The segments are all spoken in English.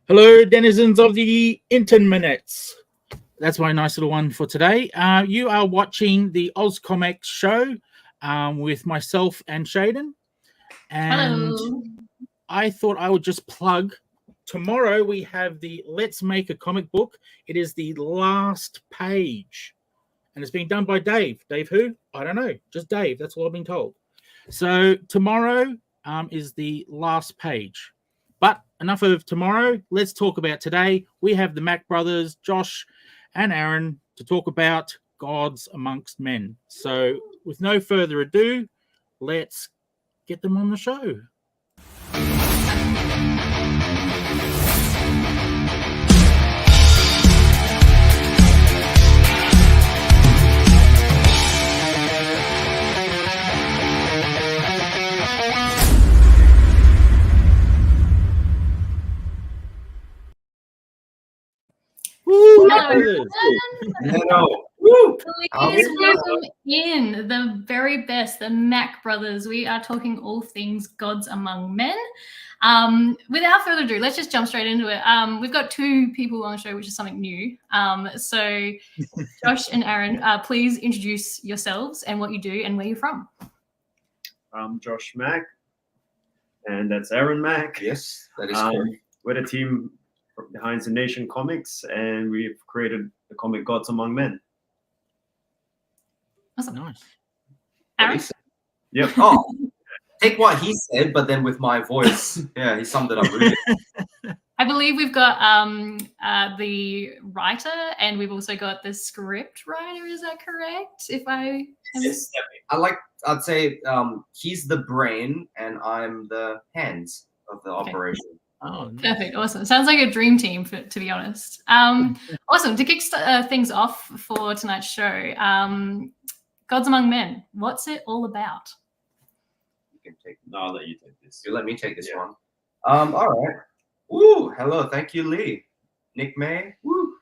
Hello, denizens of the internets. That's my nice little one for today. You are watching the AusComX show with myself and Shaden. And Hello. I thought I would just plug. Tomorrow we have the Let's Make a Comic Book. It is the last page. And it's being done by Dave. Dave who? I don't know. Just Dave. That's all I've been told. So tomorrow is the last page. But enough of tomorrow. Let's talk about today. We have the Mak brothers, Josh and Aaron, to talk about gods amongst men. So with no further ado, let's get them on the show. Woo! Hello. Woo! Please welcome in the very best, the Mak brothers. We are talking all things gods among men. Without further ado, let's just jump straight into it. We've got two people on the show, which is something new. So Josh and Aaron, please introduce yourselves and what you do and where you're from. I'm Josh Mak, and that's Aaron Mak. Yes, that is correct. We're the team behind the Nation Comics, and we've created the comic Gods Among Men. Awesome. Nice. Aaron? Yep. Oh, take what he said, but then with my voice. Yeah, he summed it up really good. I believe we've got the writer, and we've also got the script writer. Is that correct? If I Yes, I'd say he's the brain, and I'm the hands of the operation. Oh, nice. Perfect. Awesome. Sounds like a dream team, to be honest. Awesome. To kick things off for tonight's show, Gods Among Men, what's it all about? You can take. No, I'll let you take this. You let me take this one. All right. Woo! Hello, thank you, Lee. Nick May. Woo!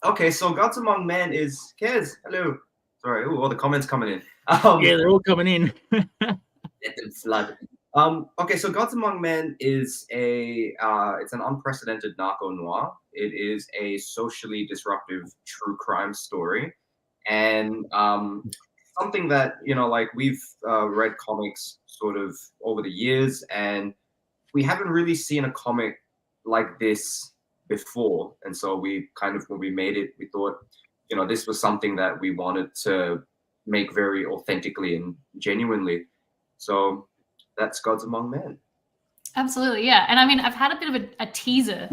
Okay, so Gods Among Men is Kez. Hello. Sorry. Ooh, all the comments coming in. Yeah, they're all coming in. Let them flood. Okay, so Gods Among Men is it's an unprecedented narco noir. It is a socially disruptive true crime story, and something that like we've read comics sort of over the years, and we haven't really seen a comic like this before. And so we kind of, when we made it, we thought, this was something that we wanted to make very authentically and genuinely. So that's Gods Among Men. Absolutely, yeah. And I mean, I've had a bit of a teaser,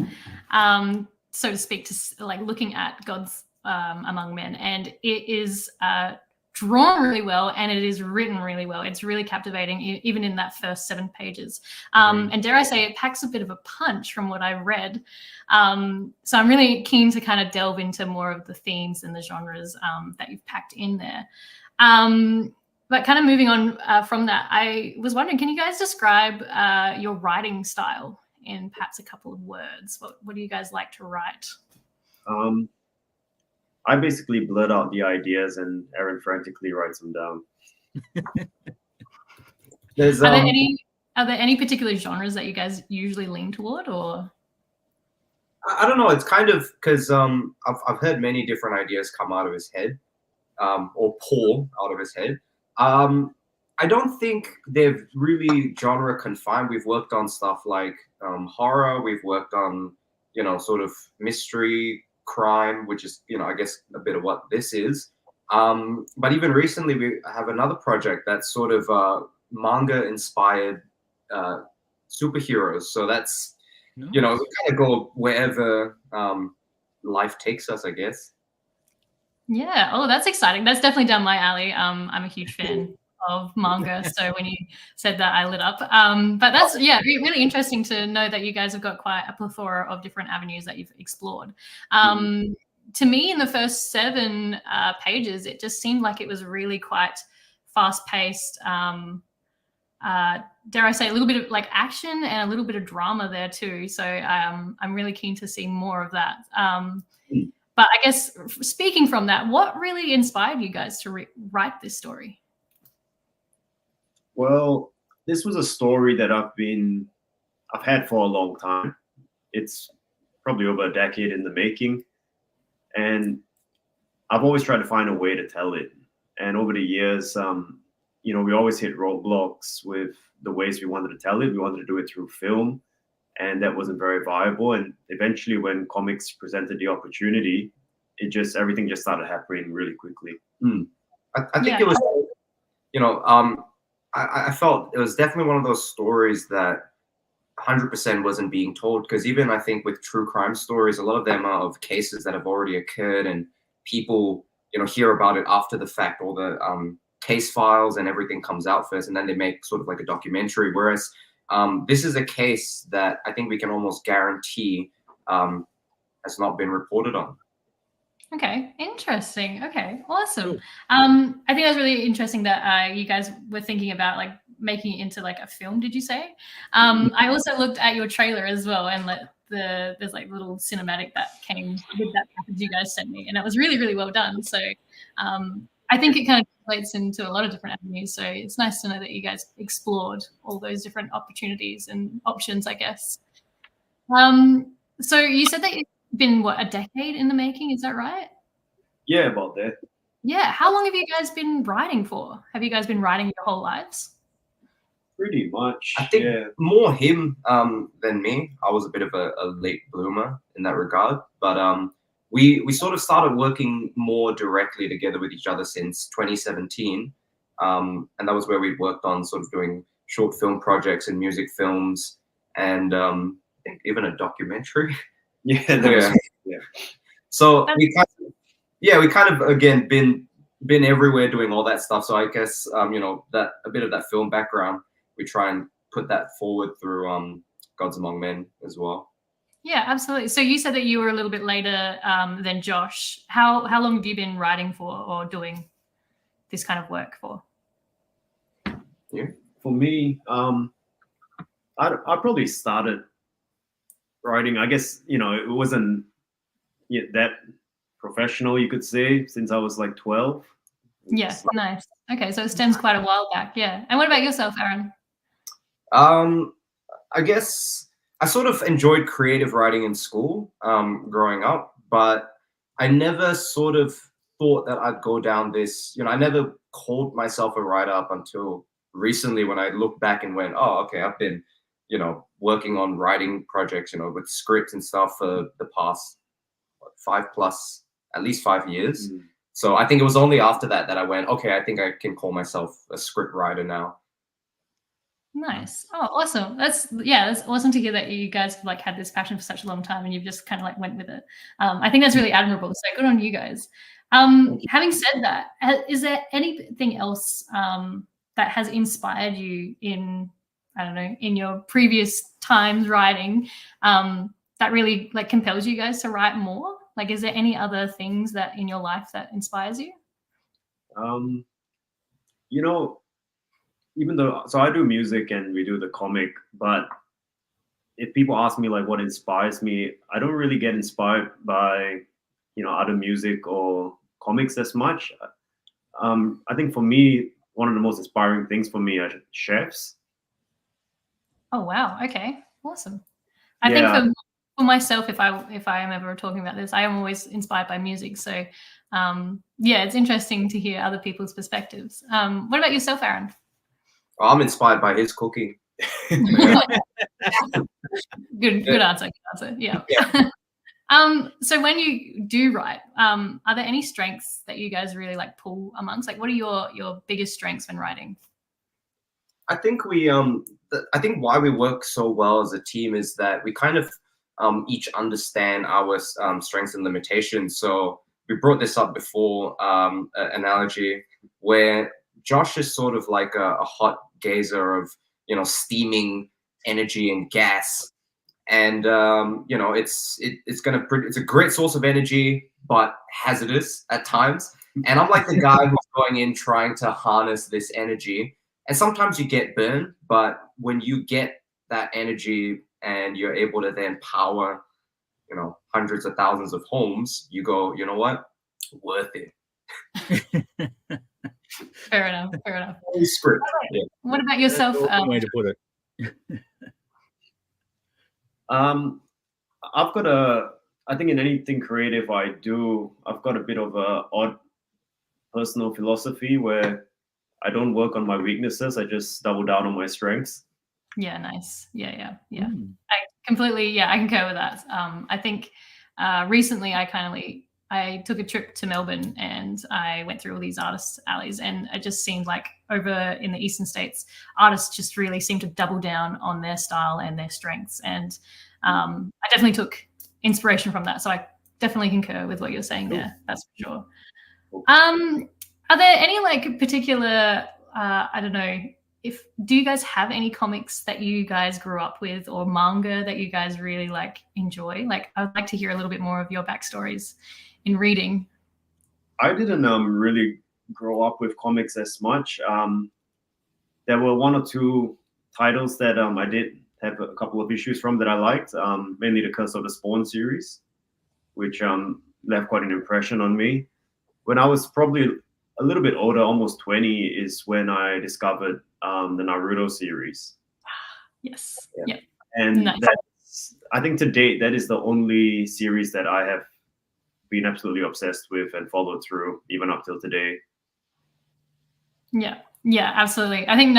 so to speak, to like looking at Gods Among Men, and it is drawn really well, and it is written really well. It's really captivating, even in that first 7 pages. And dare I say, it packs a bit of a punch from what I've read. So I'm really keen to kind of delve into more of the themes and the genres that you've packed in there. But kind of moving on from that, I was wondering, can you guys describe your writing style in perhaps a couple of words? What do you guys like to write? I basically blurt out the ideas, and Aaron frantically writes them down. Are there any particular genres that you guys usually lean toward, or? I don't know. It's kind of because I've heard many different ideas come out of his head, or pour out of his head. I don't think they've really genre confined. We've worked on stuff like horror. We've worked on sort of mystery, crime, which is I guess a bit of what this is. But even recently, we have another project that's sort of manga inspired superheroes. So that's Nice. we kind of go wherever life takes us, I guess. Yeah. Oh, that's exciting. That's definitely down my alley. I'm a huge fan of manga, so when you said that, I lit up. But that's really interesting to know that you guys have got quite a plethora of different avenues that you've explored. To me, in the first 7 pages, it just seemed like it was really quite fast-paced. Dare I say, a little bit of like action and a little bit of drama there too. So I'm really keen to see more of that. But I guess speaking from that, what really inspired you guys to write this story? Well, this was a story that I've had for a long time. It's probably over a decade in the making, and I've always tried to find a way to tell it. And over the years, you know, we always hit roadblocks with the ways we wanted to tell it. We wanted to do it through film, and that wasn't very viable. And eventually, when comics presented the opportunity, everything just started happening really quickly. I think it was, you know, I felt it was definitely one of those stories that 100% wasn't being told, because even I think with true crime stories, a lot of them are of cases that have already occurred, and people, you know, hear about it after the fact. All the case files and everything comes out first, and then they make sort of like a documentary. Whereas this is a case that I think we can almost guarantee has not been reported on. Okay, interesting. Okay, awesome. I think that's really interesting that you guys were thinking about like making it into like a film. Did you say? I also looked at your trailer as well, and there's like little cinematic that came with that package you guys sent me, and it was really, really well done. So I think it kind of translates into a lot of different avenues. So it's nice to know that you guys explored all those different opportunities and options, I guess. So you said that been a decade in the making, is that right? Yeah, about that. Yeah. How long have you guys been writing for? Have you guys been writing your whole lives? Pretty much. I think more him than me. I was a bit of a late bloomer in that regard, but we sort of started working more directly together with each other since 2017, and that was where we worked on sort of doing short film projects and music films, and I think even a documentary. Yeah. So we kind of again been everywhere doing all that stuff. So I guess you know, that a bit of that film background, we try and put that forward through Gods Among Men as well. Yeah, absolutely. So you said that you were a little bit later than Josh. How long have you been writing for or doing this kind of work for? Yeah, for me, I probably started writing, I guess, you know, it wasn't that professional, you could say, since I was like 12. Yeah, nice. Okay, so it stems quite a while back. Yeah. And what about yourself, Aaron? I guess I sort of enjoyed creative writing in school growing up, but I never sort of thought that I'd go down this, you know, I never called myself a writer up until recently, when I look back and went, oh, okay, I've been, you know, working on writing projects, you know, with scripts and stuff for the past at least 5 years. So I think it was only after that I went, okay, I think I can call myself a script writer now. Nice. Oh, awesome. That's awesome to hear that you guys have like had this passion for such a long time and you've just kind of like went with it. I think that's really admirable. So good on you guys. Having said that, is there anything else that has inspired you in, I don't know, in your previous times writing that really like compels you guys to write more? Like, is there any other things that in your life that inspires you? You know, even though, so I do music and we do the comic, but if people ask me like what inspires me, I don't really get inspired by, you know, other music or comics as much. I think for me, one of the most inspiring things for me are chefs. Oh wow! Okay, awesome. I think for myself, if I am ever talking about this, I am always inspired by music. So yeah, it's interesting to hear other people's perspectives. What about yourself, Aaron? I'm inspired by his cooking. Good answer. Yeah. So when you do write, are there any strengths that you guys really like pull amongst? Like, what are your biggest strengths when writing? I think I think why we work so well as a team is that we kind of each understand our strengths and limitations. So we brought this up before, an analogy where Josh is sort of like a hot geyser of, you know, steaming energy and gas, and you know, it's a great source of energy, but hazardous at times. And I'm like the guy who's going in trying to harness this energy, and sometimes you get burned, but when you get that energy and you're able to then power, you know, hundreds of thousands of homes, you go, you know what, worth it. Fair enough. Script. What about yourself? Way to put it. I've got a. I think in anything creative I do, I've got a bit of a odd personal philosophy where I don't work on my weaknesses. I just double down on my strengths. Yeah, nice. Yeah. Mm. I completely, I concur with that. I think recently I took a trip to Melbourne and I went through all these artist alleys, and it just seemed like over in the eastern states, artists just really seem to double down on their style and their strengths. And I definitely took inspiration from that. So I definitely concur with what you're saying there. That's for sure. Are there any like particular, I don't know, do you guys have any comics that you guys grew up with or manga that you guys really like enjoy? Like, I would like to hear a little bit more of your backstories in reading. I didn't really grow up with comics as much. There were one or two titles that I did have a couple of issues from that I liked, mainly the Curse of the Spawn series, which left quite an impression on me. When I was probably a little bit older, almost 20, is when I discovered the Naruto series. Yes. Yeah. Yep. And Nice. I think to date, that is the only series that I have been absolutely obsessed with and followed through, even up till today. Yeah, absolutely. I think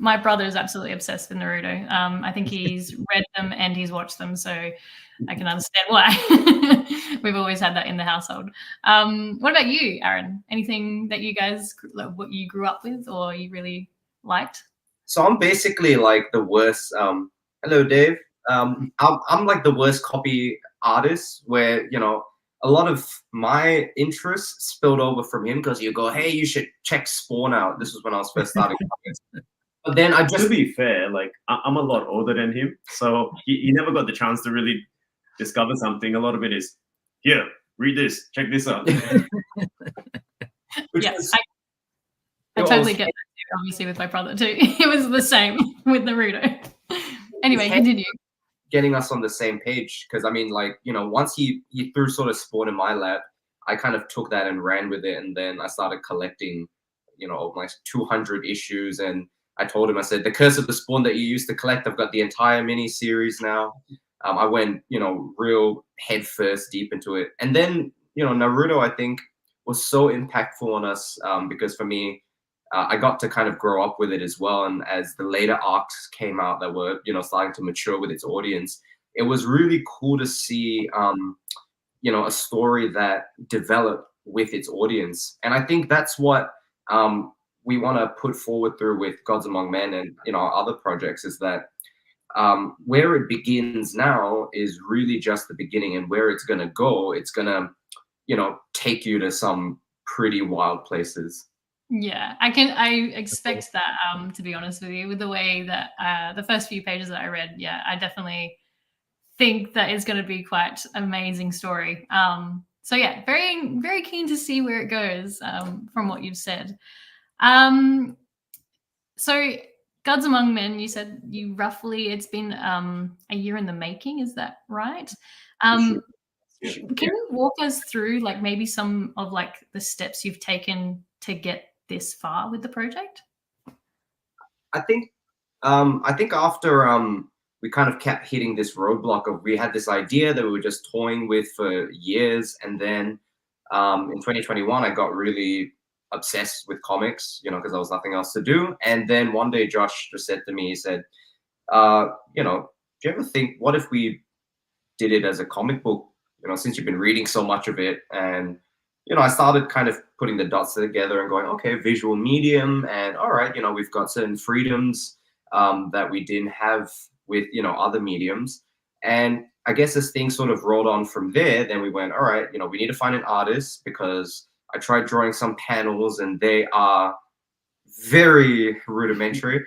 my brother is absolutely obsessed with Naruto. I think he's read them and he's watched them, so I can understand why. We've always had that in the household. What about you, Aaron? Anything that you guys, what you grew up with or you really liked? So I'm basically like the worst. Hello, Dave. I'm like the worst copy artist, where a lot of my interests spilled over from him, because you go, hey, you should check Spawn out. This was when I was first starting comics. But then to be fair, like I'm a lot older than him, so he never got the chance to really discover something. A lot of it is, here, read this, check this out. Yes, I totally get that too, obviously with my brother too. It was the same with Naruto. Anyway, continue. Getting us on the same page, because I mean, like, once he threw sort of Spawn in my lap, I kind of took that and ran with it, and then I started collecting, like 200 issues, and I told him, I said, the Curse of the Spawn that you used to collect, I've got the entire mini series now. I went, real head first deep into it, and then Naruto, I think, was so impactful on us, because for me, I got to kind of grow up with it as well. And as the later arcs came out that were, starting to mature with its audience, it was really cool to see, a story that developed with its audience. And I think that's what we want to put forward through with Gods Among Men and, our other projects, is that where it begins now is really just the beginning, and where it's going to go, it's going to, take you to some pretty wild places. Yeah, I expect that, to be honest with you, with the way that the first few pages that I read, yeah, I definitely think that it's going to be quite an amazing story. So yeah, very, very keen to see where it goes, from what you've said. So Gods Among Men, you said it's been a year in the making, is that right? Sure. Can you walk us through like maybe some of like the steps you've taken to get this far with the project? I think after we kind of kept hitting this roadblock of, we had this idea that we were just toying with for years, and then in 2021 I got really obsessed with comics, because there was nothing else to do. And then one day Josh just said to me, he said, do you ever think, what if we did it as a comic book, since you've been reading so much of it? And I started kind of putting the dots together and going, okay, visual medium, and all right, we've got certain freedoms that we didn't have with, other mediums. And I guess as things sort of rolled on from there, then we went, all right, we need to find an artist, because I tried drawing some panels and they are very rudimentary.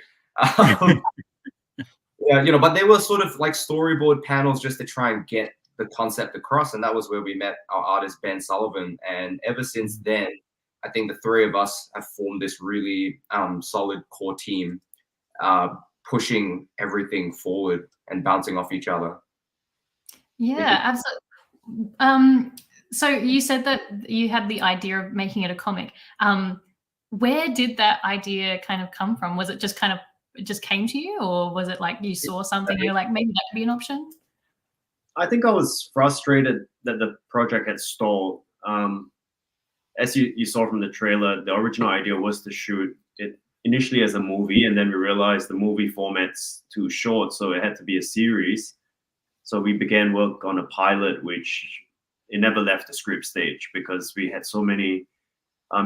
Yeah, but they were sort of like storyboard panels just to try and get the concept across. And that was where we met our artist, Ben Sullivan. And ever since then, I think the three of us have formed this really solid core team, pushing everything forward and bouncing off each other. Yeah, absolutely. So you said that you had the idea of making it a comic. Where did that idea kind of come from? Was it just it just came to you, or was it like you saw something and you're like, maybe that could be an option? I think I was frustrated that the project had stalled. As you saw from the trailer, the original idea was to shoot it initially as a movie, and then we realized the movie format's too short, so it had to be a series. So we began work on a pilot, which it never left the script stage because we had so many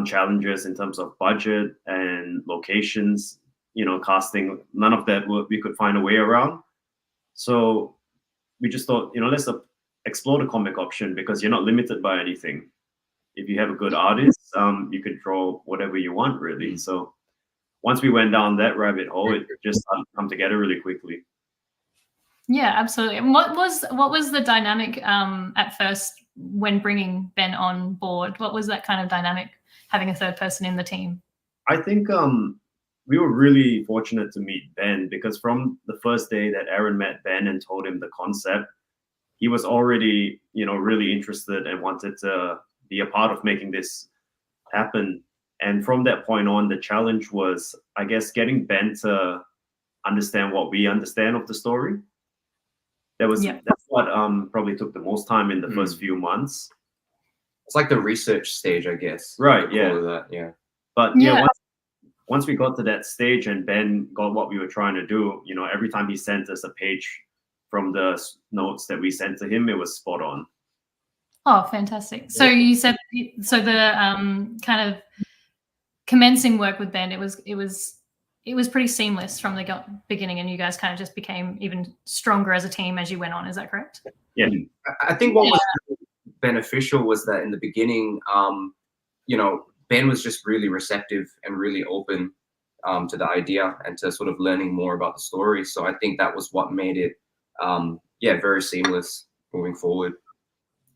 challenges in terms of budget and locations, casting. None of that we could find a way around. So we just thought, let's explore the comic option because you're not limited by anything. If you have a good artist, you could draw whatever you want, really. So once we went down that rabbit hole, it just started to come together really quickly. Yeah, absolutely. And what was the dynamic at first when bringing Ben on board? What was that kind of dynamic, having a third person in the team? I think we were really fortunate to meet Ben because from the first day that Aaron met Ben and told him the concept, he was already, really interested and wanted to be a part of making this happen. And from that point on, the challenge was, I guess, getting Ben to understand what we understand of the story. That's what probably took the most time in the first few months. It's like the research stage, I guess. Right. Yeah. That, yeah. But once we got to that stage and Ben got what we were trying to do, every time he sent us a page from the notes that we sent to him, it was spot on. Oh, fantastic. So you said, so the kind of commencing work with Ben, it was pretty seamless from the beginning, and you guys kind of just became even stronger as a team as you went on. Is that correct? Yeah. I think what was beneficial was that in the beginning, Ben was just really receptive and really open to the idea and to sort of learning more about the story. So I think that was what made it, very seamless moving forward.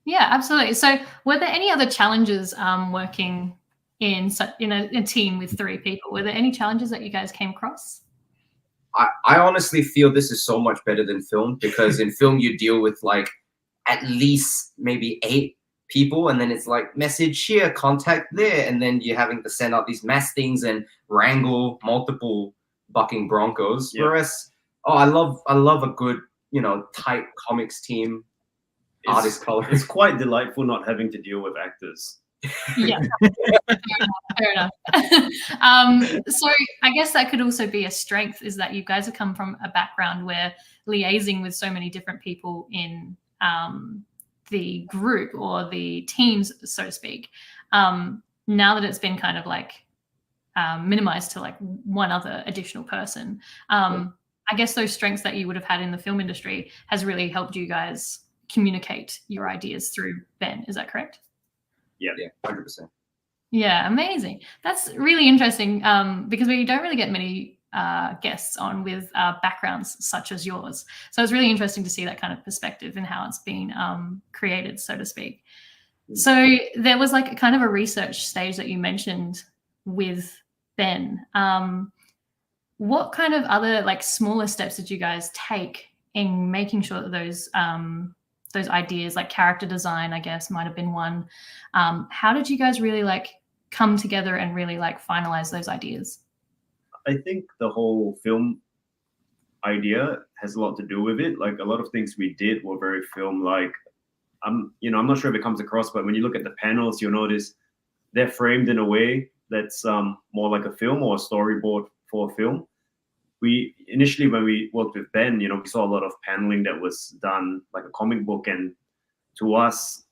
Yeah, absolutely. So were there any other challenges working in a team with 3 people? Were there any challenges that you guys came across? I honestly feel this is so much better than film, because in film you deal with like at least maybe 8 people, and then it's like message here, contact there, and then you're having to send out these mass things and wrangle multiple bucking broncos. Yeah. Whereas, I love a good, tight comics team. Artist color. It's quite delightful not having to deal with actors. Yeah, fair enough. So I guess that could also be a strength, is that you guys have come from a background where liaising with so many different people in the group or the teams, so to speak. Now that it's been kind of like minimized to like one other additional person, I guess those strengths that you would have had in the film industry has really helped you guys communicate your ideas through Ben. Is that correct? Yeah, 100%. Yeah, amazing. That's really interesting because we don't really get many guests on with backgrounds such as yours. So it's really interesting to see that kind of perspective and how it's been created, so to speak. So there was like kind of a research stage that you mentioned with Ben. What kind of other like smaller steps did you guys take in making sure that those ideas, like character design, I guess, might have been one. How did you guys really like come together and really like finalize those ideas? I think the whole film idea has a lot to do with it. Like a lot of things we did were very film-like. I'm not sure if it comes across, but when you look at the panels, you'll notice they're framed in a way that's more like a film or a storyboard for a film. We initially, when we worked with Ben, we saw a lot of paneling that was done like a comic book, and to us,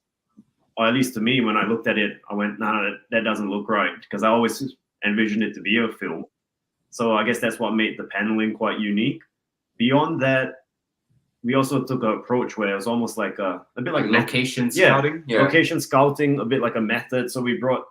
or at least to me, when I looked at it, I went, "No, that doesn't look right," because I always envisioned it to be a film. So I guess that's what made the paneling quite unique. Beyond that, we also took an approach where it was almost like a bit like location scouting. Yeah, location scouting, a bit like a method. So we brought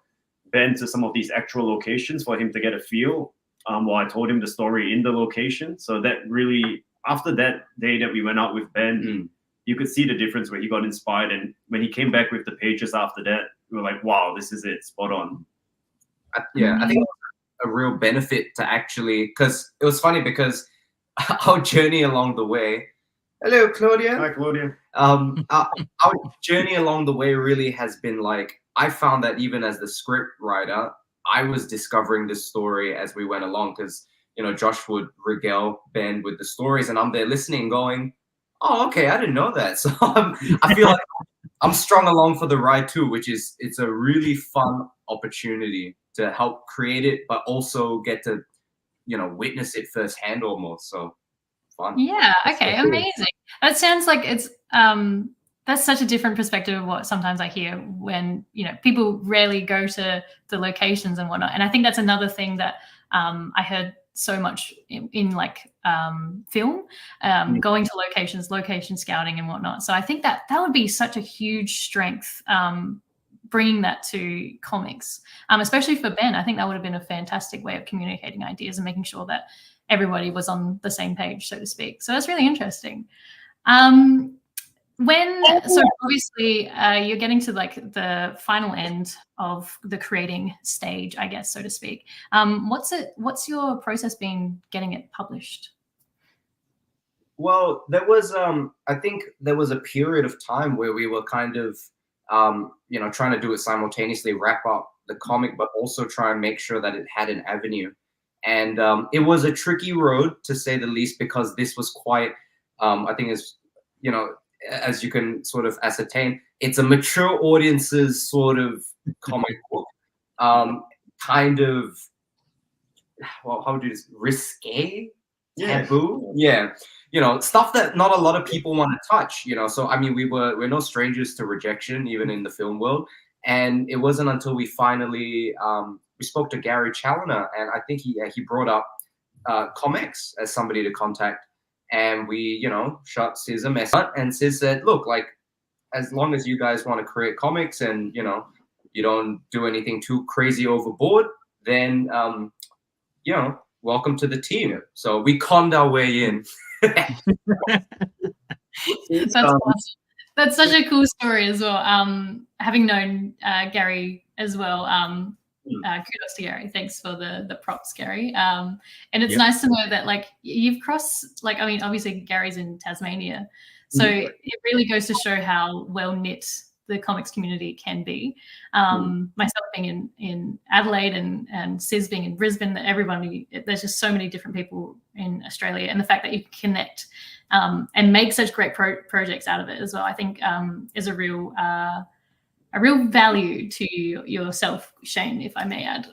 Ben to some of these actual locations for him to get a feel. While I told him the story in the location. So that really, after that day that we went out with Ben, you could see the difference where he got inspired. And when he came back with the pages after that, we were like, wow, this is it, spot on. I think it was a real benefit to actually, because it was funny because our journey along the way, hello, Claudia. Hi, Claudia. Our journey along the way really has been like, I found that even as the script writer, I was discovering this story as we went along, because Josh would regale Ben with the stories, and I'm there listening, going, Oh, okay, I didn't know that. So I feel like I'm strung along for the ride too, which is it's a really fun opportunity to help create it, but also get to witness it firsthand almost. So fun. Yeah. Okay. so cool. Amazing. That sounds like it's that's such a different perspective of what sometimes I hear when people rarely go to the locations and whatnot. And I think that's another thing that I heard so much in like film, going to locations, location scouting and whatnot. So I think that would be such a huge strength, bringing that to comics, especially for Ben. I think that would have been a fantastic way of communicating ideas and making sure that everybody was on the same page, so to speak. So that's really interesting. So obviously you're getting to like the final end of the creating stage, I guess, so to speak. What's your process been getting it published? Well, there was I think there was a period of time where we were kind of trying to do it simultaneously, wrap up the comic, but also try and make sure that it had an avenue. And it was a tricky road, to say the least, because this was quite, I think is, as you can sort of ascertain, it's a mature audience's sort of comic book, kind of, well, how would you just risque, taboo, stuff that not a lot of people want to touch, So I mean, we're no strangers to rejection, even in the film world. And it wasn't until we finally we spoke to Gary Challoner, and I think he brought up AusComX as somebody to contact, and we shot Sis a message, and Sis said, look, like, as long as you guys want to create comics and you don't do anything too crazy overboard, then welcome to the team. So we conned our way in. That's awesome. That's such a cool story as well. Having known Gary as well, kudos to Gary. Thanks for the props, Gary. And it's nice to know that like you've crossed, like, I mean, obviously Gary's in Tasmania, so it really goes to show how well knit the comics community can be. Myself being in Adelaide and Sis being in Brisbane, everybody, there's just so many different people in Australia, and the fact that you can connect and make such great projects out of it as well, I think is a real value to yourself, Shane, if I may add.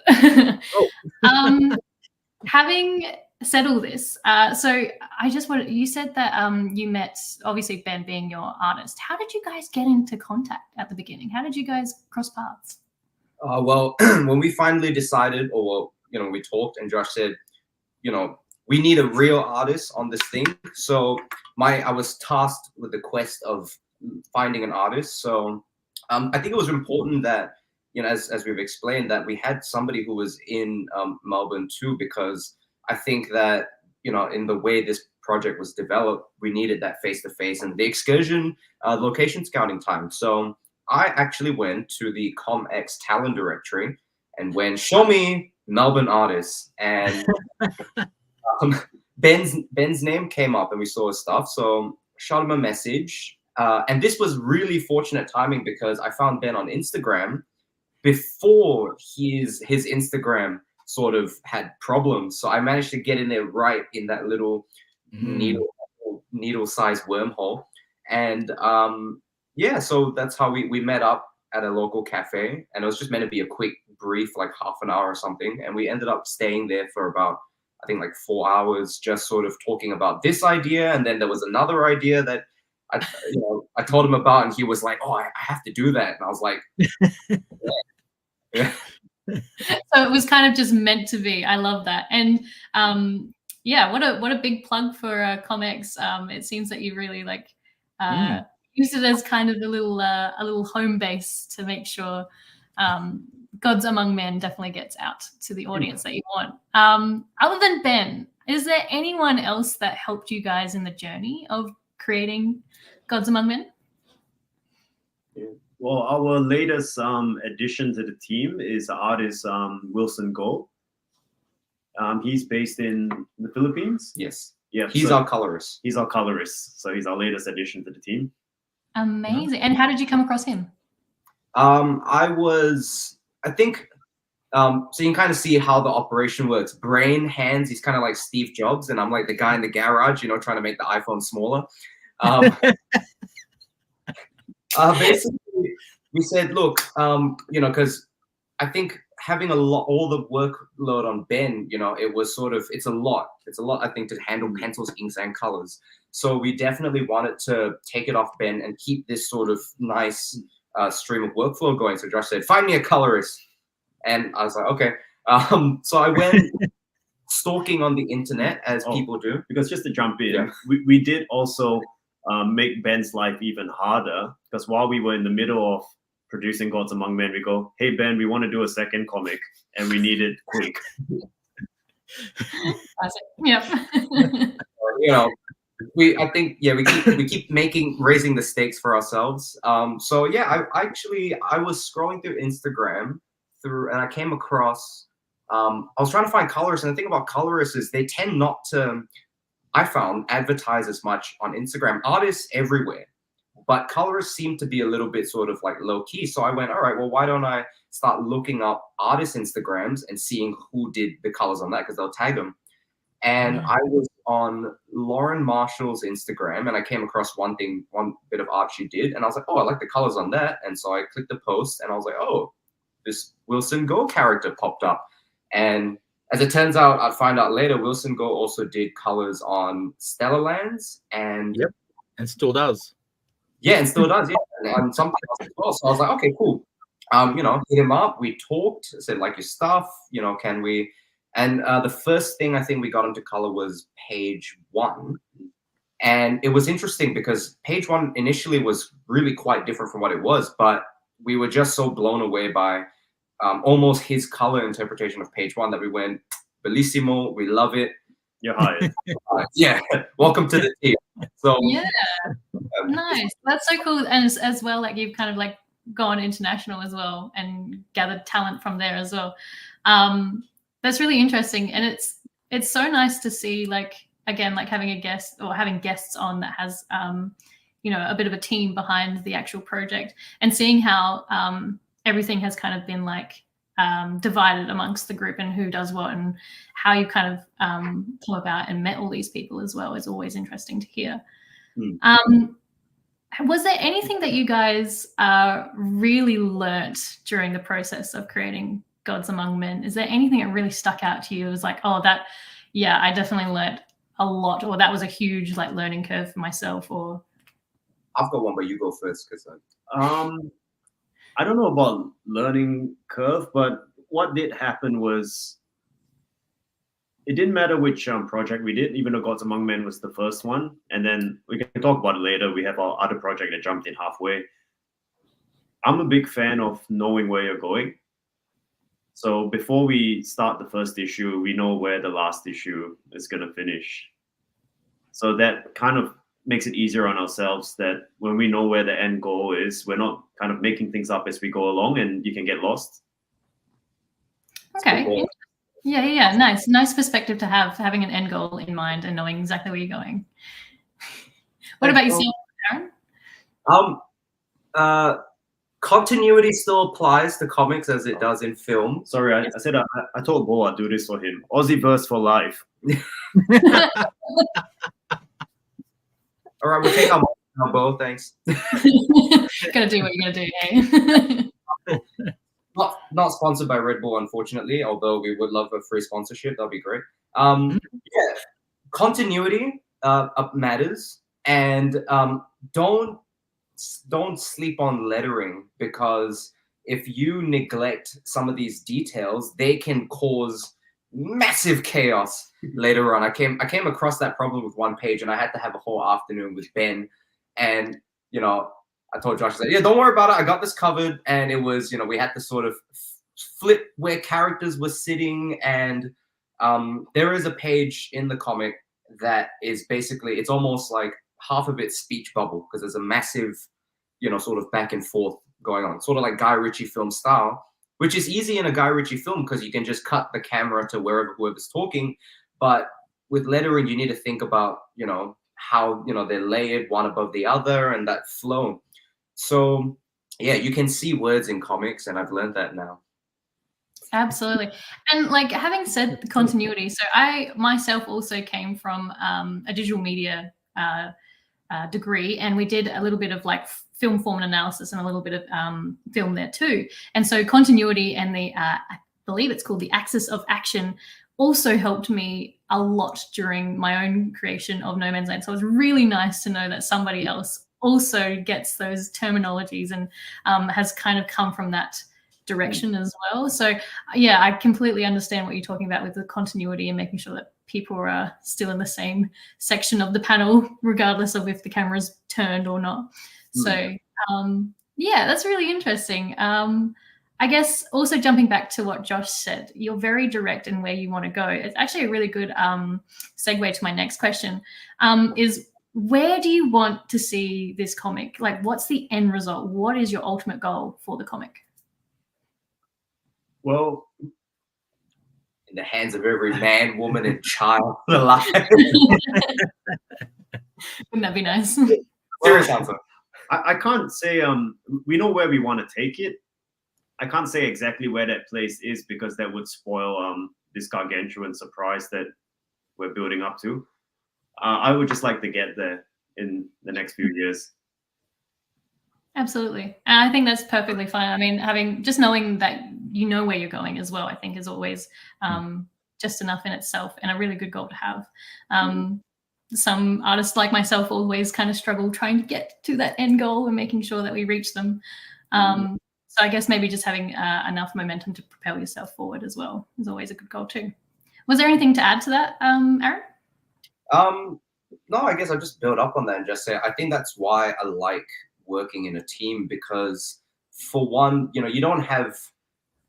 Having said all this, so I just wanted, you said that you met, obviously Ben being your artist. How did you guys get into contact at the beginning? How did you guys cross paths? Well, when we finally decided, or we talked, and Josh said, we need a real artist on this thing. So I was tasked with the quest of finding an artist. So I think it was important that, as we've explained, that we had somebody who was in Melbourne too, because I think that, in the way this project was developed, we needed that face-to-face and the excursion location scouting time. So I actually went to the AusComX talent directory and went, show me Melbourne artists. And Ben's name came up and we saw his stuff. So shot him a message. And this was really fortunate timing, because I found Ben on Instagram before his Instagram sort of had problems. So I managed to get in there right in that little needle-sized wormhole. And so that's how we met up at a local cafe. And it was just meant to be a quick brief, like half an hour or something. And we ended up staying there for about, I think, like 4 hours, just sort of talking about this idea. And then there was another idea that I told him about, and he was like, oh, I have to do that. And I was like, yeah. So it was kind of just meant to be. I love that. And what a big plug for AusComX. It seems that you really used it as kind of a little home base to make sure Gods Among Men definitely gets out to the audience that you want. Other than Ben, is there anyone else that helped you guys in the journey of creating Gods Among Men? Well, our latest addition to the team is artist Wilson Goh. He's based in the Philippines. Yes. Yeah. He's our colorist. He's our colorist. So he's our latest addition to the team. Amazing. And how did you come across him? So you can kind of see how the operation works. Brain, hands, he's kind of like Steve Jobs, and I'm like the guy in the garage, trying to make the iPhone smaller. Basically, we said, look, because I think having all the workload on Ben, it was it's a lot. It's a lot, I think, to handle pencils, inks, and colors. So we definitely wanted to take it off Ben and keep this sort of nice stream of workflow going. So Josh said, find me a colorist. And I was like, okay. So I went stalking on the internet, as people do. Because just to jump in, Yeah. we did also make Ben's life even harder, because while we were in the middle of producing Gods Among Men, we go, hey Ben, we want to do a second comic and we need it quick. Yep. We keep raising the stakes for ourselves. So yeah, I was scrolling through Instagram and I came across I was trying to find colorists, and the thing about colorists is they tend not to, I found, advertise as much on Instagram. Artists everywhere, but colorists seem to be a little bit sort of like low key. So I went, all right, well, why don't I start looking up artists' Instagrams and seeing who did the colors on that, because they'll tag them. And I was on Lauren Marshall's Instagram, and I came across one bit of art she did, and I was like, oh, I like the colors on that. And so I clicked the post, and I was like, oh, this Wilson Go character popped up. And as it turns out, I'd find out later, Wilson Go also did colors on Stellar Lands and still does. Yeah, and still does, yeah. And something else as well. So I was like, okay, cool. Hit him up. We talked. I said, like your stuff, can we? And the first thing I think we got into color was page 1. And it was interesting because page 1 initially was really quite different from what it was, but we were just so blown away by almost his color interpretation of page 1 that we went, bellissimo, we love it. You're hired. Yeah, welcome to the team. So yeah, nice. That's so cool. And as well, like you've kind of like gone international as well and gathered talent from there as well. That's really interesting, and it's so nice to see, like, again, like having a guest or having guests on that has a bit of a team behind the actual project, and seeing how everything has kind of been like divided amongst the group and who does what and how you kind of come about and met all these people as well is always interesting to hear. Was there anything that you guys really learnt during the process of creating Gods Among Men? Is there anything that really stuck out to you? It was like, oh, I definitely learnt a lot, or that was a huge like learning curve for myself. Or I've got one, but you go first, because I don't know about learning curve, but what did happen was it didn't matter which project we did, even though Gods Among Men was the first one. And then we can talk about it later. We have our other project that jumped in halfway. I'm a big fan of knowing where you're going. So before we start the first issue, we know where the last issue is going to finish. So that kind of makes it easier on ourselves, that when we know where the end goal is, we're not kind of making things up as we go along and you can get lost. Okay. Yeah. Nice perspective to have, having an end goal in mind and knowing exactly where you're going. What about yourself, Aaron? Continuity still applies to comics as it does in film. Sorry, I said I told Bo I'd do this for him. Aussie verse for life. All right, we'll take our now, Bo. Thanks. Gotta do what you're gonna do, hey? Not sponsored by Red Bull, unfortunately, although we would love a free sponsorship. That'd be great. Continuity matters, and don't sleep on lettering, because if you neglect some of these details, they can cause massive chaos later on. I came across that problem with one page, and I had to have a whole afternoon with Ben, and I told Josh, yeah, don't worry about it, I got this covered. And it was, we had to sort of flip where characters were sitting, and there is a page in the comic that is basically, it's almost like half of it's speech bubble, because there's a massive sort of back and forth going on, sort of like Guy Ritchie film style, which is easy in a Guy Ritchie film because you can just cut the camera to whoever's talking. But with lettering, you need to think about, how, they're layered one above the other and that flow. So yeah, you can see words in comics, and I've learned that now. Absolutely. And like, having said continuity, so I myself also came from a digital media degree, and we did a little bit of like film form analysis and a little bit of film there too. And so continuity and the I believe it's called the axis of action also helped me a lot during my own creation of No Man's Land. So it was really nice to know that somebody else also gets those terminologies and has kind of come from that direction as well. So yeah, I completely understand what you're talking about with the continuity and making sure that people are still in the same section of the panel, regardless of if the camera's turned or not. So yeah, that's really interesting. I guess also jumping back to what Josh said, you're very direct in where you want to go. It's actually a really good segue to my next question, is where do you want to see this comic? Like, what's the end result? What is your ultimate goal for the comic? Well, in the hands of every man, woman, and child alive. Wouldn't that be nice? Serious answer. I can't say we know where we want to take it. I can't say exactly where that place is because that would spoil this gargantuan surprise that we're building up to. I would just like to get there in the next few years. Absolutely. And I think that's perfectly fine. I mean, just knowing that you know where you're going as well, I think is always just enough in itself and a really good goal to have. Some artists like myself always kind of struggle trying to get to that end goal and making sure that we reach them. So I guess maybe just having enough momentum to propel yourself forward as well is always a good goal too. Was there anything to add to that, Aaron? No, I guess I'll just build up on that and just say, I think that's why I like working in a team, because for one, you don't have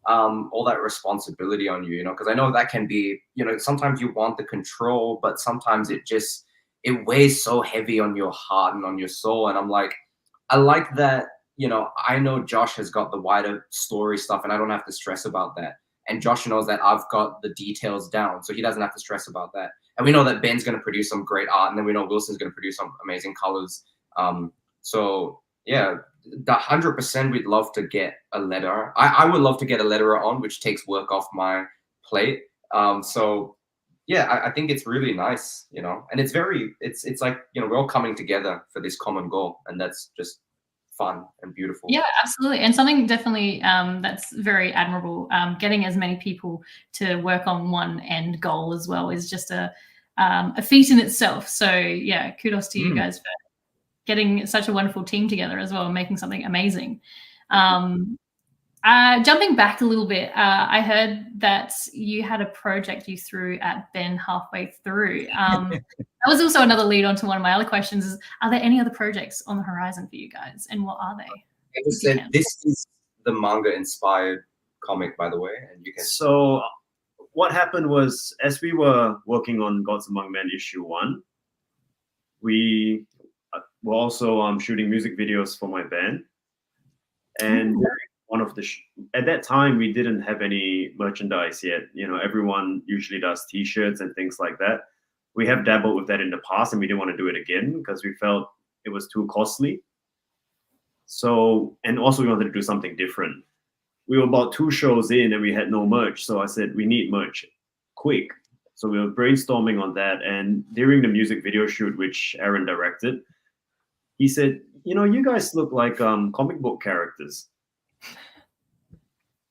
all that responsibility on you, because I know that can be, sometimes you want the control, but sometimes it weighs so heavy on your heart and on your soul. And I'm like, I like that, I know Josh has got the wider story stuff and I don't have to stress about that. And Josh knows that I've got the details down, so he doesn't have to stress about that. And we know that Ben's going to produce some great art, and then we know Wilson's going to produce some amazing colors. So yeah, the 100% we'd love to get a letterer. I would love to get a letterer on, which takes work off my plate. So yeah, I think it's really nice, and it's like, we're all coming together for this common goal, and that's just fun and beautiful. Yeah, absolutely. And something definitely that's very admirable. Getting as many people to work on one end goal as well is just a feat in itself. So yeah, kudos to you guys for getting such a wonderful team together as well and making something amazing. Jumping back a little bit, I heard that you had a project you threw at Ben halfway through. That was also another lead on to one of my other questions is, are there any other projects on the horizon for you guys? And what are they? I just said, this is the manga-inspired comic, by the way. And you can. So what happened was, as we were working on Gods Among Men issue 1, we were also shooting music videos for my band. And one of the at that time we didn't have any merchandise yet. Everyone usually does t-shirts and things like that. We have dabbled with that in the past and we didn't want to do it again because we felt it was too costly. So, and also we wanted to do something different. We were about 2 shows in and we had no merch. So I said, we need merch quick. So we were brainstorming on that. And during the music video shoot, which Aaron directed, he said, you guys look like comic book characters.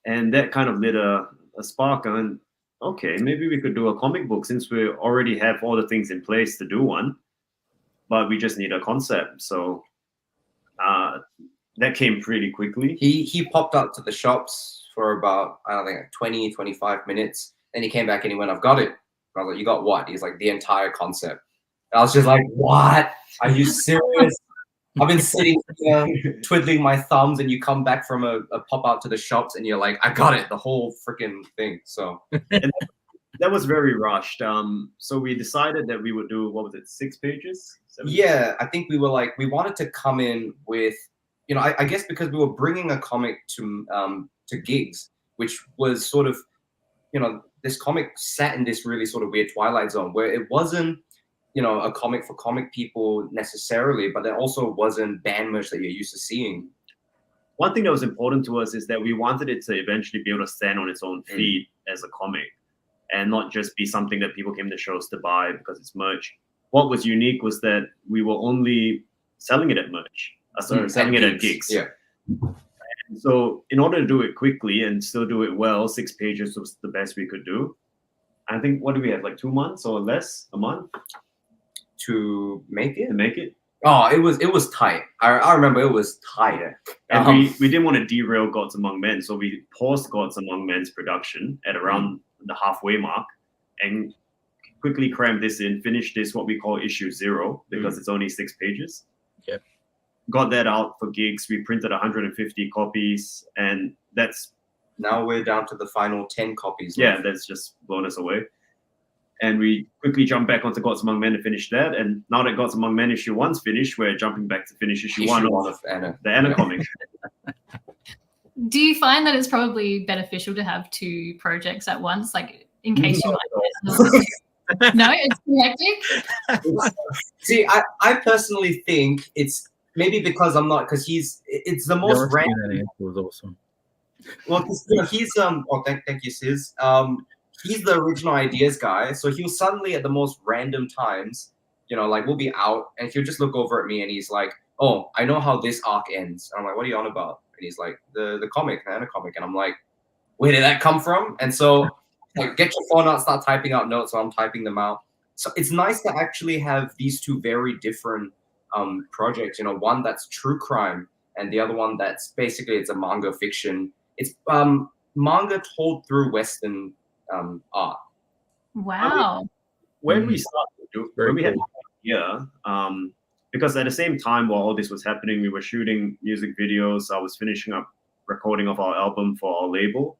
And that kind of lit a spark on, okay, maybe we could do a comic book since we already have all the things in place to do one, but we just need a concept. So that came pretty quickly. He popped up to the shops for about, I don't think, 20, 25 minutes. Then he came back and he went, I've got it. And I was like, you got what? He's like, the entire concept. And I was just like, what? Are you serious? I've been sitting here twiddling my thumbs, and you come back from a pop out to the shops, and you're like, I got it, the whole freaking thing. So and that was very rushed. So we decided that we would do, what was it, 6 pages? 7 yeah, I think we were like, we wanted to come in with, I guess because we were bringing a comic to gigs, which was sort of, this comic sat in this really sort of weird twilight zone where it wasn't, a comic for comic people necessarily, but it also wasn't band merch that you're used to seeing. One thing that was important to us is that we wanted it to eventually be able to stand on its own feet as a comic and not just be something that people came to shows to buy because it's merch. what was unique was that we were only selling it at merch. Selling it at gigs. Yeah. So in order to do it quickly and still do it well, 6 pages was the best we could do. I think, what do we have, like 2 months or less, a month To make it? to make it? Oh, it was tight. I remember it was tight. And we didn't want to derail Gods Among Men, so we paused Gods Among Men's production at around the halfway mark and quickly crammed this in, finished this, what we call issue 0, because it's only 6 pages. Yep. Got that out for gigs. We printed 150 copies, and that's... Now we're down to the final 10 copies. Yeah, left. that's just blown us away. And we quickly jumped back onto Gods Among Men to finish that. And now that Gods Among Men issue 1's finished, we're jumping back to finish issue 1 of Anna. the Anna comic. Do you find that it's probably beneficial to have 2 projects at once, like in case you might? No, it's too hectic. See, I personally think it's maybe because I'm not, because it's the most random. That answer was awesome. Well, he's thank you, Sis. He's the original ideas guy, so he'll suddenly at the most random times, like we'll be out and he'll just look over at me and he's like, "Oh, I know how this arc ends." And I'm like, "What are you on about?" And he's like, "The comic, the Anna comic." And I'm like, "Where did that come from?" And so, like, get your phone out, start typing out notes while I'm typing them out. So it's nice to actually have these 2 very different projects. One that's true crime and the other one that's basically it's a manga fiction. It's manga told through Western art. Wow. When we started, when we had an idea, because at the same time while all this was happening, we were shooting music videos. I was finishing up recording of our album for our label.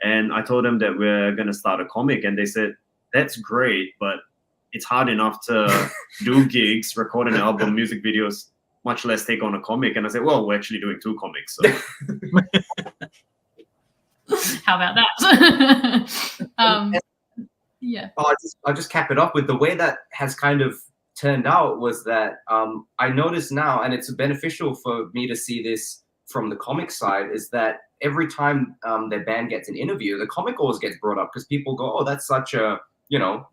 And I told them that we're going to start a comic. And they said, "That's great, but it's hard enough to do gigs, record an album, music videos, much less take on a comic." And I said, "Well, we're actually doing 2 comics. So." How about that? Yeah. I'll just cap it up with the way that has kind of turned out was that I notice now, and it's beneficial for me to see this from the comic side, is that every time their band gets an interview, the comic always gets brought up because people go, "Oh, that's such a,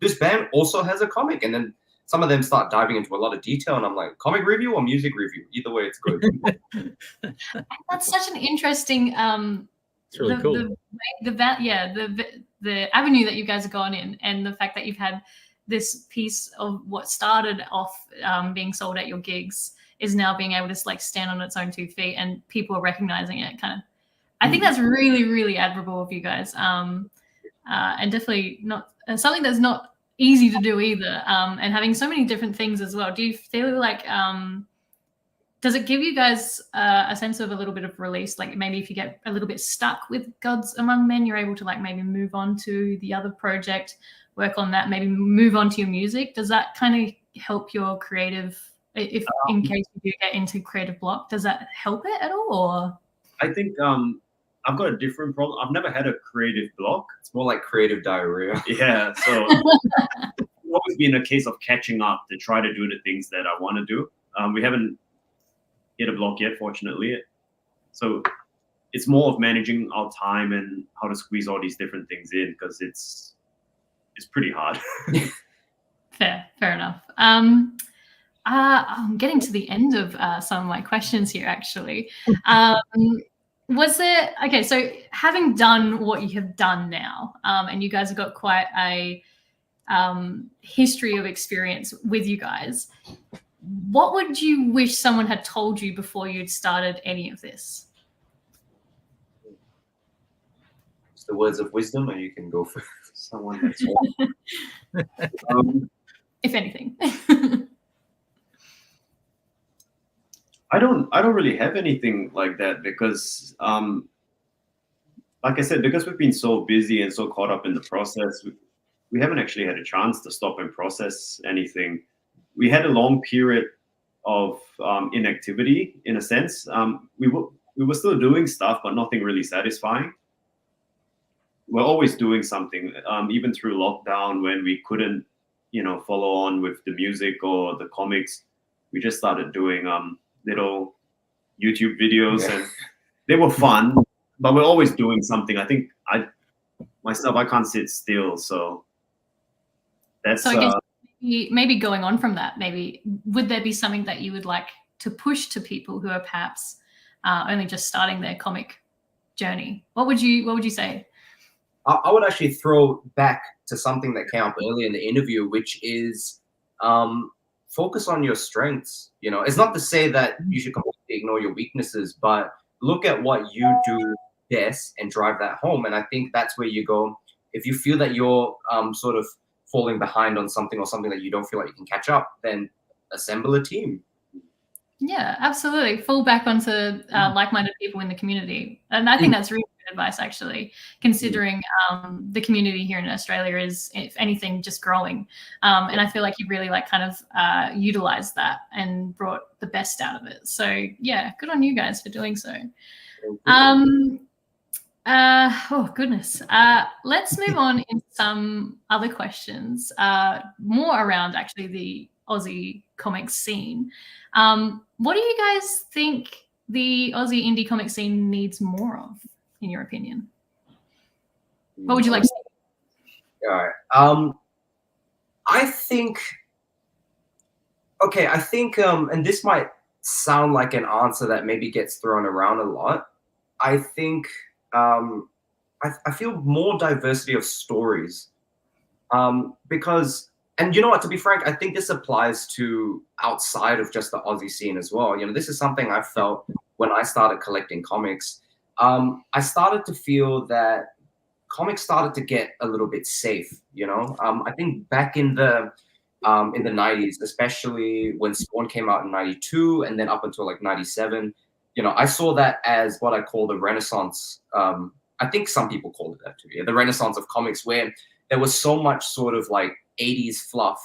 this band also has a comic." And then some of them start diving into a lot of detail, and I'm like, "Comic review or music review? Either way, it's good." That's such an interesting It's really cool. The avenue that you guys have gone in, and the fact that you've had this piece of what started off being sold at your gigs is now being able to like stand on its own 2 feet, and people are recognizing it. Kind of, I think that's really, really admirable of you guys, and definitely not something that's not easy to do either. And having so many different things as well. Do you feel like does it give you guys a sense of a little bit of release? Like maybe if you get a little bit stuck with Gods Among Men, you're able to like maybe move on to the other project, work on that, maybe move on to your music. Does that kind of help your creative, if in case you do get into creative block, does that help it at all? Or? I think I've got a different problem. I've never had a creative block. It's more like creative diarrhea. Yeah, so it's always been a case of catching up to try to do the things that I want to do. We haven't hit a block yet, fortunately. So it's more of managing our time and how to squeeze all these different things in, because it's pretty hard. Fair enough. I'm getting to the end of some of my questions here, actually. Was there, okay, so having done what you have done now, and you guys have got quite a history of experience with you guys, what would you wish someone had told you before you'd started any of this? It's the words of wisdom, and you can go for someone that's if anything. I don't really have anything like that, because like I said, because we've been so busy and so caught up in the process, we haven't actually had a chance to stop and process anything. We had a long period of inactivity, in a sense. We were still doing stuff, but nothing really satisfying. We're always doing something, even through lockdown when we couldn't, follow on with the music or the comics. We just started doing little YouTube videos, and they were fun, but we're always doing something. I think I can't sit still, so that's. So I guess maybe going on from that, maybe would there be something that you would like to push to people who are perhaps only just starting their comic journey? What would you say? I would actually throw back to something that came up earlier in the interview, which is focus on your strengths. You know, it's not to say that you should completely ignore your weaknesses, but look at what you do best and drive that home. And I think that's where you go. If you feel that you're sort of falling behind on something or something that you don't feel like you can catch up, then assemble a team. Yeah, absolutely. Fall back onto like-minded people in the community. And I think that's really good advice, actually, considering the community here in Australia is, if anything, just growing. And I feel like you really kind of utilized that and brought the best out of it. So yeah, good on you guys for doing so. Oh goodness. Let's move on in some other questions, more around actually the Aussie comics scene. What do you guys think the Aussie indie comic scene needs more of, in your opinion? What would you like to say? All right. I think, and this might sound like an answer that maybe gets thrown around a lot. I think I feel more diversity of stories, because, and you know what, to be frank, I think this applies to outside of just the Aussie scene as well. You know, this is something I felt when I started collecting comics. I started to feel that comics started to get a little bit safe. You know, I think back in the 90s, especially when Spawn came out in 92 and then up until like 97, you know, I saw that as what I call the Renaissance. I think some people call it that too. Yeah, the Renaissance of comics, where there was so much sort of like 80s fluff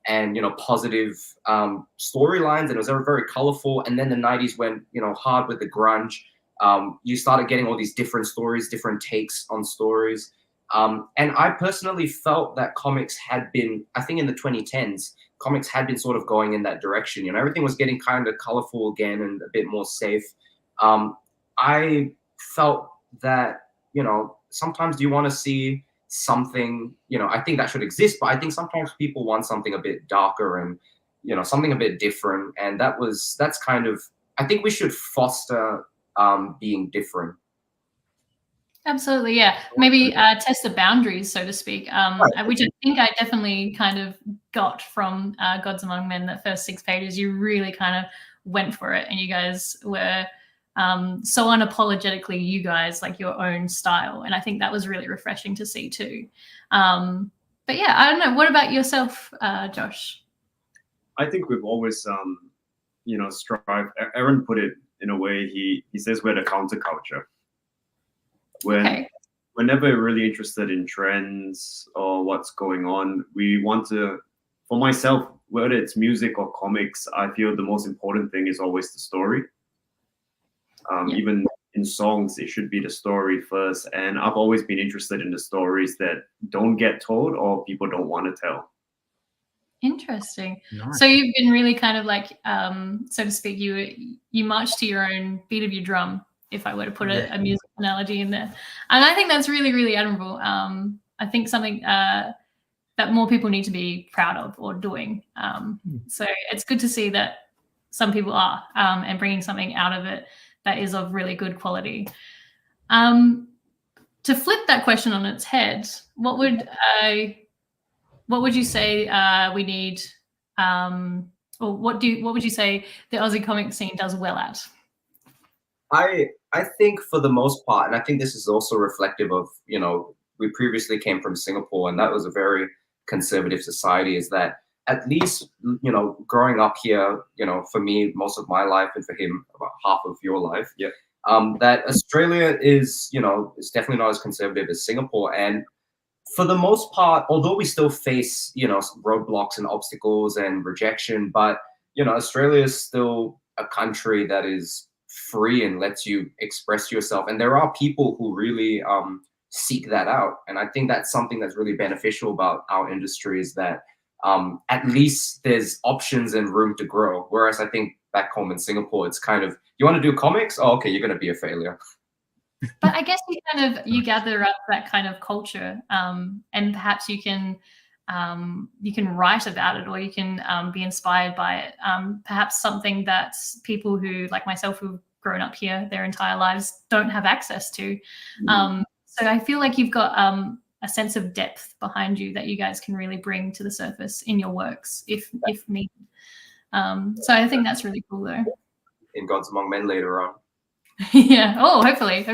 and, you know, positive storylines, and it was very, very colorful. And then the 90s went, you know, hard with the grunge. You started getting all these different stories, different takes on stories. And I personally felt that comics had been, I think in the 2010s, comics had been sort of going in that direction. You know, everything was getting kind of colorful again and a bit more safe. I felt that, you know, sometimes you want to see something, you know, I think that should exist, but I think sometimes people want something a bit darker and, you know, something a bit different. And that's kind of, I think we should foster being different. Absolutely, yeah. Maybe test the boundaries, so to speak, which I think I definitely kind of got from Gods Among Men. That first 6 pages, you really kind of went for it, and you guys were so unapologetically you guys, like your own style, and I think that was really refreshing to see too. But yeah, I don't know. What about yourself, Josh? I think we've always, you know, strived. Aaron put it in a way. He says we're the counterculture. We're never really interested in trends or what's going on. We want to, for myself, whether it's music or comics, I feel the most important thing is always the story. Even in songs, it should be the story first. And I've always been interested in the stories that don't get told or people don't want to tell. Interesting. Nice. So you've been really kind of like, so to speak, you march to your own beat of your drum, if I were to put a music analogy in there. And I think that's really, really admirable. I think something that more people need to be proud of or doing. So it's good to see that some people are, and bringing something out of it that is of really good quality. To flip that question on its head, what would you say we need, or what would you say the Aussie comic scene does well at? I think for the most part, and I think this is also reflective of, you know, we previously came from Singapore, and that was a very conservative society, is that at least, you know, growing up here, you know, for me, most of my life, and for him, about half of your life, that Australia is, you know, is definitely not as conservative as Singapore. And for the most part, although we still face, you know, roadblocks and obstacles and rejection, but, you know, Australia is still a country that is free and lets you express yourself. And there are people who really seek that out. And I think that's something that's really beneficial about our industry, is that at least there's options and room to grow. Whereas I think back home in Singapore, it's kind of, you want to do comics? Oh, okay, you're going to be a failure. But I guess you gather up that kind of culture, and perhaps you can you can write about it, or you can be inspired by it. Perhaps something that people who, like myself, who've grown up here their entire lives, don't have access to. So I feel like you've got a sense of depth behind you that you guys can really bring to the surface in your works, if needed. So I think that's really cool, though. In Gods Among Men later on. Yeah. Oh, hopefully.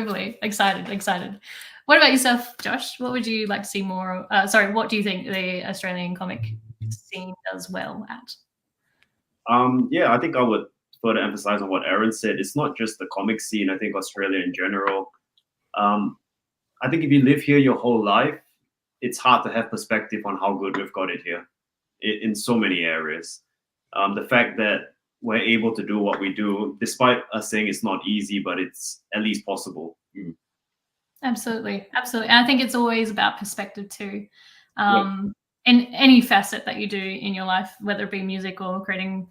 Excited. What about yourself, Josh? What would you like to see more? What do you think the Australian comic scene does well at? Yeah, I think I would further emphasize on what Aaron said. It's not just the comic scene. I think Australia in general. I think if you live here your whole life, it's hard to have perspective on how good we've got it here in so many areas. The fact that we're able to do what we do, despite us saying it's not easy, but it's at least possible. Absolutely. And I think it's always about perspective too. In any facet that you do in your life, whether it be music or creating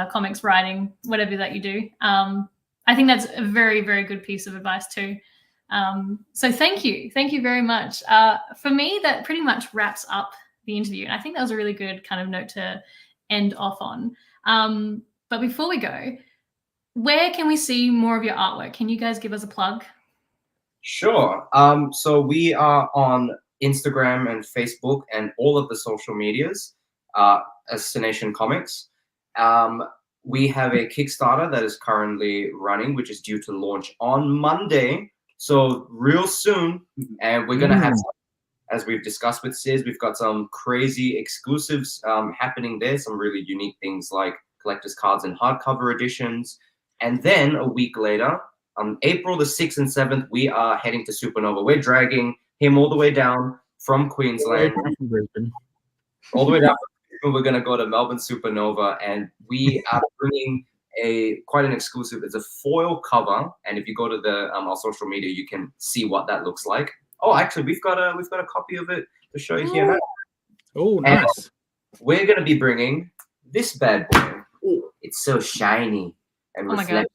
comics, writing, whatever that you do. I think that's a very, very good piece of advice too. So thank you very much. For me, that pretty much wraps up the interview. And I think that was a really good kind of note to end off on. But before we go, where can we see more of your artwork? Can you guys give us a plug? Sure. So we are on Instagram and Facebook and all of the social medias as Cination Comics. We have a Kickstarter that is currently running, which is due to launch on Monday. So real soon. And we're going to have, as we've discussed with Sis, we've got some crazy exclusives happening there. Some really unique things like collector's cards and hardcover editions. And then a week later, on April the 6th and 7th, we are heading to Supernova. We're dragging him all the way down from Queensland. All the way down. We're going to go to Melbourne Supernova, and we are bringing quite an exclusive. It's a foil cover, and if you go to the our social media, you can see what that looks like. Oh, actually, we've got a copy of it to show you here now. Oh, nice. And we're going to be bringing this bad boy. Ooh, it's so shiny and oh my god,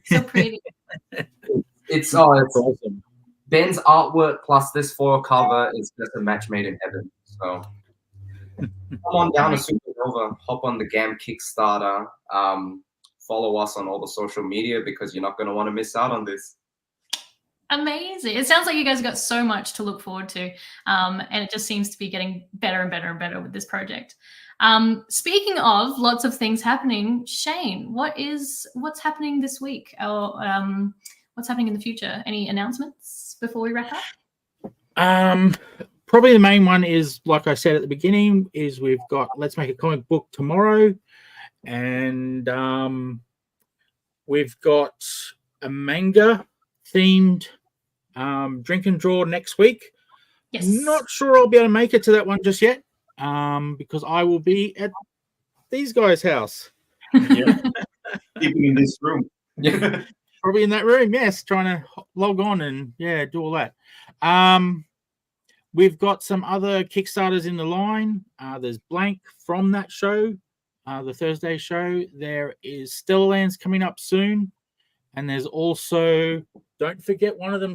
so pretty. It's awesome. Ben's artwork plus this foil cover is just a match made in heaven. So come on down to Supernova, hop on the GAM Kickstarter, follow us on all the social media because you're not going to want to miss out on this. Amazing. It sounds like you guys got so much to look forward to, and it just seems to be getting better and better and better with this project. Speaking of lots of things happening, Shane, what's happening this week, or what's happening in the future? Any announcements before we wrap up? Probably the main one is, like I said at the beginning, is we've got Let's Make a Comic Book tomorrow, and we've got a manga themed drink and draw next week. Yes. Not sure I'll be able to make it to that one just yet, because I will be at these guys' house. Yeah. Even in this room. Yeah. Probably in that room, yes, trying to log on and do all that. We've got some other Kickstarters in the line. There's Blank from that show, the Thursday show. There is Stellar Lands coming up soon. And there's also, don't forget one of them,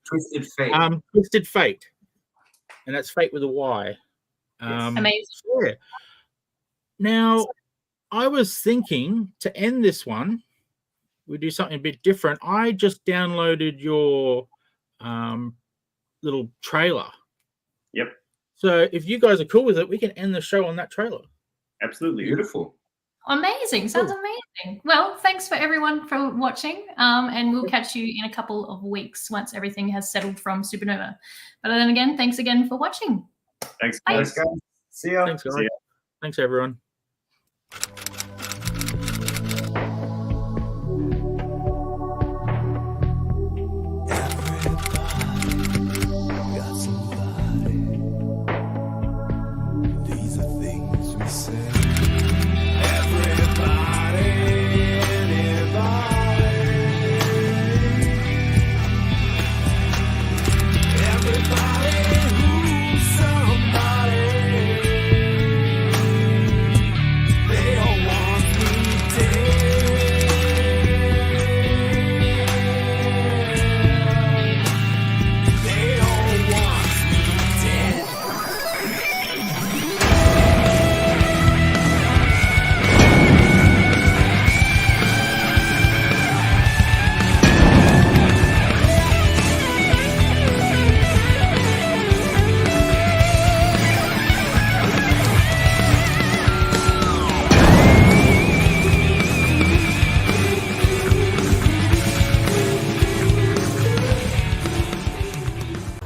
Twisted Fate. Twisted Fate. And that's Fate with a Y. Amazing. Yeah. Now, I was thinking to end this one, we do something a bit different. I just downloaded your little trailer. Yep. So if you guys are cool with it, we can end the show on that trailer. Absolutely. Beautiful. Amazing. Sounds amazing. Well, thanks for everyone for watching, and we'll catch you in a couple of weeks once everything has settled from Supernova. But then again, thanks again for watching. Thanks, Bye. guys. See ya. Thanks, guys. See ya. Thanks, everyone.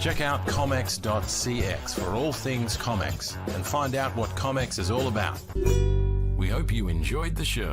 Check out comex.cx for all things ComX and find out what ComX is all about. We hope you enjoyed the show.